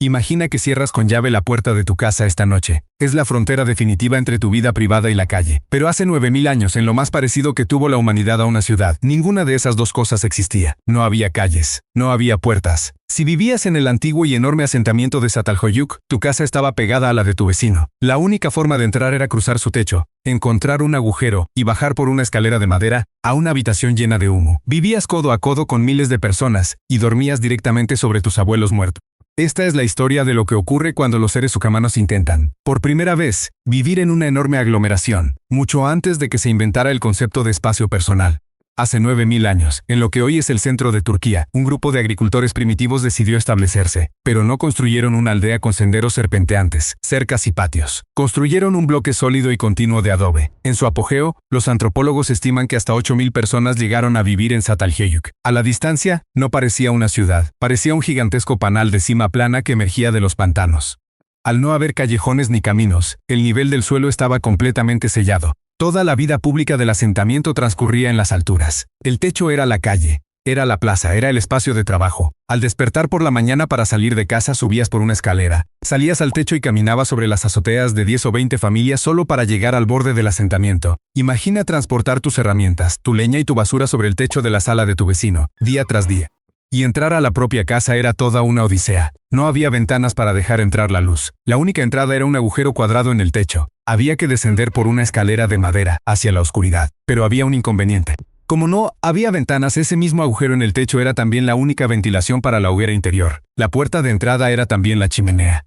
Imagina que cierras con llave la puerta de tu casa esta noche. Es la frontera definitiva entre tu vida privada y la calle. Pero hace 9000 años, en lo más parecido que tuvo la humanidad a una ciudad, ninguna de esas dos cosas existía. No había calles, no había puertas. Si vivías en el antiguo y enorme asentamiento de Çatalhöyük, tu casa estaba pegada a la de tu vecino. La única forma de entrar era cruzar su techo, encontrar un agujero y bajar por una escalera de madera a una habitación llena de humo. Vivías codo a codo con miles de personas y dormías directamente sobre tus abuelos muertos. Esta es la historia de lo que ocurre cuando los seres humanos intentan, por primera vez, vivir en una enorme aglomeración, mucho antes de que se inventara el concepto de espacio personal. Hace 9000 años, en lo que hoy es el centro de Turquía, un grupo de agricultores primitivos decidió establecerse, pero no construyeron una aldea con senderos serpenteantes, cercas y patios. Construyeron un bloque sólido y continuo de adobe. En su apogeo, los antropólogos estiman que hasta 8000 personas llegaron a vivir en Çatalhöyük. A la distancia, no parecía una ciudad, parecía un gigantesco panal de cima plana que emergía de los pantanos. Al no haber callejones ni caminos, el nivel del suelo estaba completamente sellado. Toda la vida pública del asentamiento transcurría en las alturas. El techo era la calle, era la plaza, era el espacio de trabajo. Al despertar por la mañana para salir de casa subías por una escalera, salías al techo y caminabas sobre las azoteas de 10 o 20 familias solo para llegar al borde del asentamiento. Imagina transportar tus herramientas, tu leña y tu basura sobre el techo de la sala de tu vecino, día tras día. Y entrar a la propia casa era toda una odisea. No había ventanas para dejar entrar la luz. La única entrada era un agujero cuadrado en el techo. Había que descender por una escalera de madera hacia la oscuridad. Pero había un inconveniente. Como no había ventanas, ese mismo agujero en el techo era también la única ventilación para la hoguera interior. La puerta de entrada era también la chimenea.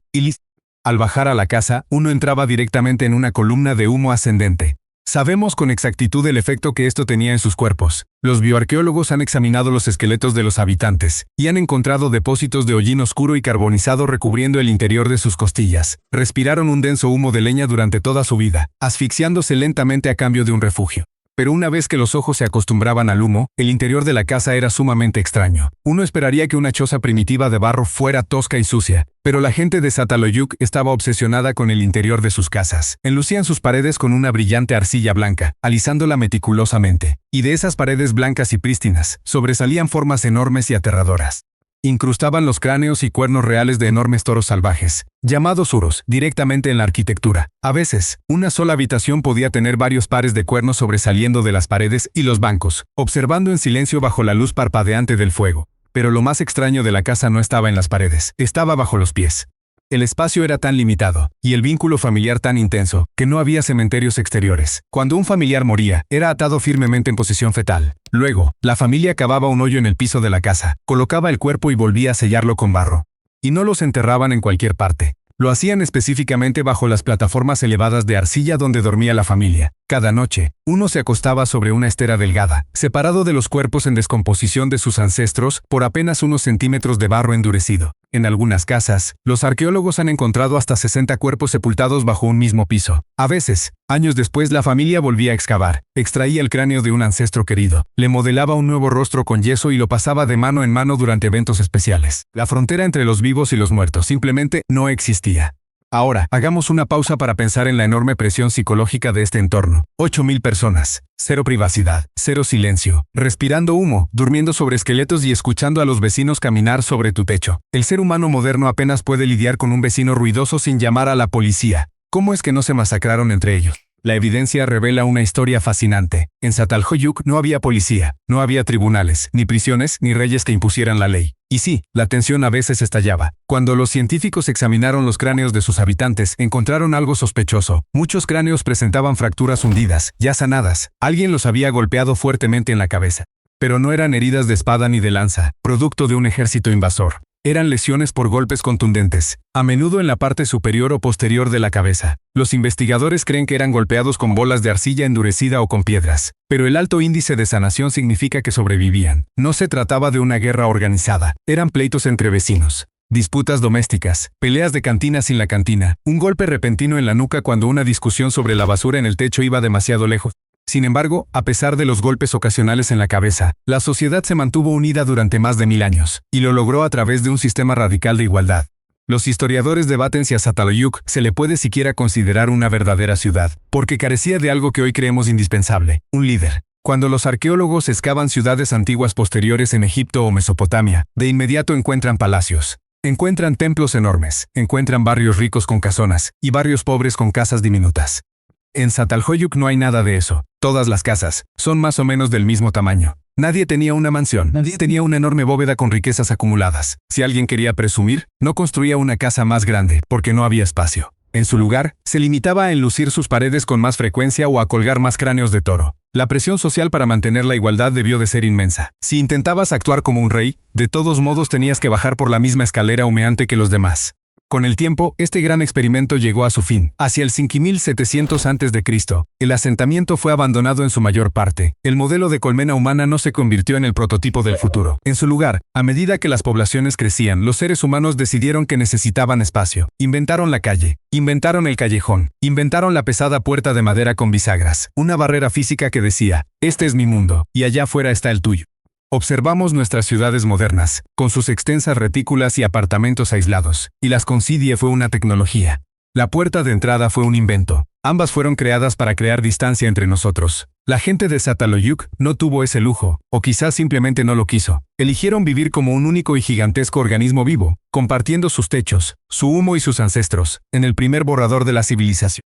Al bajar a la casa, uno entraba directamente en una columna de humo ascendente. Sabemos con exactitud el efecto que esto tenía en sus cuerpos. Los bioarqueólogos han examinado los esqueletos de los habitantes y han encontrado depósitos de hollín oscuro y carbonizado recubriendo el interior de sus costillas. Respiraron un denso humo de leña durante toda su vida, asfixiándose lentamente a cambio de un refugio. Pero una vez que los ojos se acostumbraban al humo, el interior de la casa era sumamente extraño. Uno esperaría que una choza primitiva de barro fuera tosca y sucia, pero la gente de Çatalhöyük estaba obsesionada con el interior de sus casas. Enlucían sus paredes con una brillante arcilla blanca, alisándola meticulosamente. Y de esas paredes blancas y prístinas, sobresalían formas enormes y aterradoras. Incrustaban los cráneos y cuernos reales de enormes toros salvajes, llamados uros, directamente en la arquitectura. A veces, una sola habitación podía tener varios pares de cuernos sobresaliendo de las paredes y los bancos, observando en silencio bajo la luz parpadeante del fuego. Pero lo más extraño de la casa no estaba en las paredes, estaba bajo los pies. El espacio era tan limitado, y el vínculo familiar tan intenso, que no había cementerios exteriores. Cuando un familiar moría, era atado firmemente en posición fetal. Luego, la familia cavaba un hoyo en el piso de la casa, colocaba el cuerpo y volvía a sellarlo con barro. Y no los enterraban en cualquier parte. Lo hacían específicamente bajo las plataformas elevadas de arcilla donde dormía la familia. Cada noche, uno se acostaba sobre una estera delgada, separado de los cuerpos en descomposición de sus ancestros por apenas unos centímetros de barro endurecido. En algunas casas, los arqueólogos han encontrado hasta 60 cuerpos sepultados bajo un mismo piso. A veces, años después la familia volvía a excavar, extraía el cráneo de un ancestro querido, le modelaba un nuevo rostro con yeso y lo pasaba de mano en mano durante eventos especiales. La frontera entre los vivos y los muertos simplemente no existía. Ahora, hagamos una pausa para pensar en la enorme presión psicológica de este entorno. 8000 personas, cero privacidad, cero silencio, respirando humo, durmiendo sobre esqueletos y escuchando a los vecinos caminar sobre tu techo. El ser humano moderno apenas puede lidiar con un vecino ruidoso sin llamar a la policía. ¿Cómo es que no se masacraron entre ellos? La evidencia revela una historia fascinante. En Çatalhöyük no había policía, no había tribunales, ni prisiones, ni reyes que impusieran la ley. Y sí, la tensión a veces estallaba. Cuando los científicos examinaron los cráneos de sus habitantes, encontraron algo sospechoso. Muchos cráneos presentaban fracturas hundidas, ya sanadas. Alguien los había golpeado fuertemente en la cabeza. Pero no eran heridas de espada ni de lanza, producto de un ejército invasor. Eran lesiones por golpes contundentes, a menudo en la parte superior o posterior de la cabeza. Los investigadores creen que eran golpeados con bolas de arcilla endurecida o con piedras, pero el alto índice de sanación significa que sobrevivían. No se trataba de una guerra organizada, eran pleitos entre vecinos. Disputas domésticas, peleas de cantina sin la cantina, un golpe repentino en la nuca cuando una discusión sobre la basura en el techo iba demasiado lejos. Sin embargo, a pesar de los golpes ocasionales en la cabeza, la sociedad se mantuvo unida durante más de 1000 años, y lo logró a través de un sistema radical de igualdad. Los historiadores debaten si a Çatalhöyük se le puede siquiera considerar una verdadera ciudad, porque carecía de algo que hoy creemos indispensable, un líder. Cuando los arqueólogos excavan ciudades antiguas posteriores en Egipto o Mesopotamia, de inmediato encuentran palacios. Encuentran templos enormes, encuentran barrios ricos con casonas y barrios pobres con casas diminutas. En Çatalhöyük no hay nada de eso. Todas las casas son más o menos del mismo tamaño. Nadie tenía una mansión, nadie tenía una enorme bóveda con riquezas acumuladas. Si alguien quería presumir, no construía una casa más grande, porque no había espacio. En su lugar, se limitaba a enlucir sus paredes con más frecuencia o a colgar más cráneos de toro. La presión social para mantener la igualdad debió de ser inmensa. Si intentabas actuar como un rey, de todos modos tenías que bajar por la misma escalera humeante que los demás. Con el tiempo, este gran experimento llegó a su fin. Hacia el 5700 a.C., el asentamiento fue abandonado en su mayor parte. El modelo de colmena humana no se convirtió en el prototipo del futuro. En su lugar, a medida que las poblaciones crecían, los seres humanos decidieron que necesitaban espacio. Inventaron la calle, inventaron el callejón, inventaron la pesada puerta de madera con bisagras, una barrera física que decía, este es mi mundo, y allá afuera está el tuyo. Observamos nuestras ciudades modernas, con sus extensas retículas y apartamentos aislados, y las coincidie fue una tecnología. La puerta de entrada fue un invento. Ambas fueron creadas para crear distancia entre nosotros. La gente de Çatalhöyük no tuvo ese lujo, o quizás simplemente no lo quiso. Eligieron vivir como un único y gigantesco organismo vivo, compartiendo sus techos, su humo y sus ancestros, en el primer borrador de la civilización.